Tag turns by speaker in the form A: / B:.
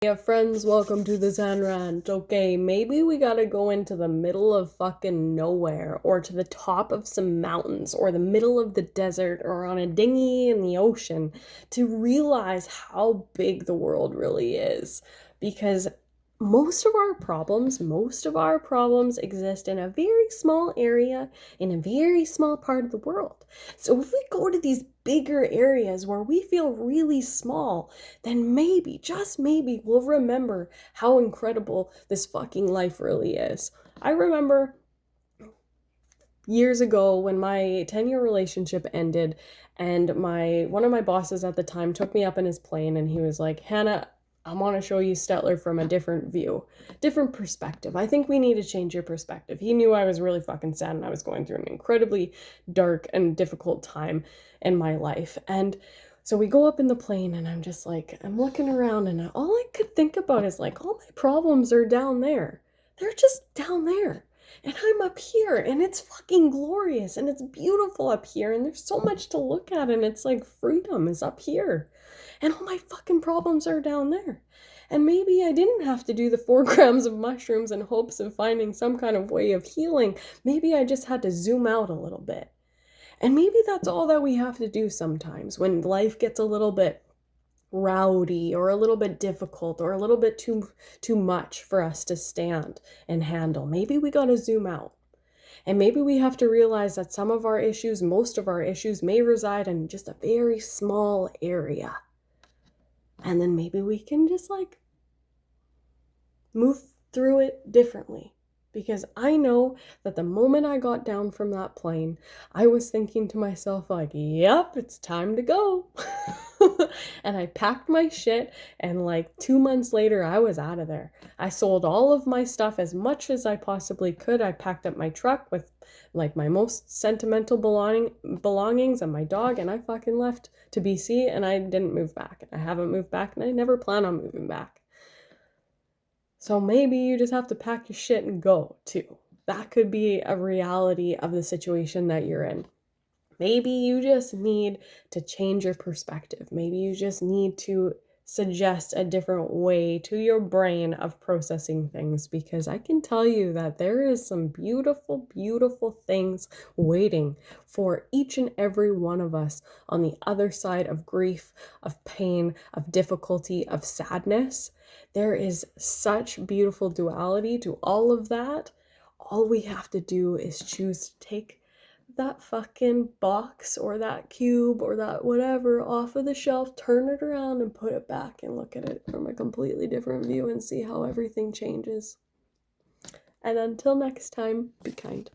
A: Yeah, friends, welcome to the Zen Rant. Okay, maybe we gotta go into the middle of fucking nowhere, or to the top of some mountains, or the middle of the desert, or on a dinghy in the ocean to realize how big the world really is. Because most of our problems exist in a very small area, in a very small part of the world. So if we go to these bigger areas where we feel really small, then maybe, just maybe, we'll remember how incredible this fucking life really is. I remember years ago when my 10-year relationship ended and my one of my bosses at the time took me up in his plane and he was like, "Hannah, I want to show you Stettler from a different view, different perspective. I think we need to change your perspective." He knew I was really fucking sad and I was going through an incredibly dark and difficult time in my life. And so we go up in the plane and I'm just like, I'm looking around and all I could think about is like, all my problems are down there. They're just down there. And I'm up here and it's fucking glorious and it's beautiful up here and there's so much to look at and it's like freedom is up here. And all my fucking problems are down there. And maybe I didn't have to do the 4 grams of mushrooms in hopes of finding some kind of way of healing. Maybe I just had to zoom out a little bit. And maybe that's all that we have to do sometimes when life gets a little bit rowdy or a little bit difficult or a little bit too much for us to stand and handle. Maybe we got to zoom out. And maybe we have to realize that some of our issues, most of our issues may reside in just a very small area. And then maybe we can just like move through it differently. Because I know that the moment I got down from that plane, I was thinking to myself, like, yep, it's time to go. And I packed my shit, and like 2 months later, I was out of there. I sold all of my stuff as much as I possibly could. I packed up my truck with like my most sentimental belongings and my dog, and I fucking left to BC, and I didn't move back. I haven't moved back, and I never plan on moving back. So maybe you just have to pack your shit and go too. That could be a reality of the situation that you're in. Maybe you just need to change your perspective. Maybe you just need to suggest a different way to your brain of processing things, because I can tell you that there is some beautiful, beautiful things waiting for each and every one of us on the other side of grief, of pain, of difficulty, of sadness. There is such beautiful duality to all of that. All we have to do is choose to take that fucking box or that cube or that whatever off of the shelf, turn it around and put it back and look at it from a completely different view and see how everything changes. And until next time, be kind.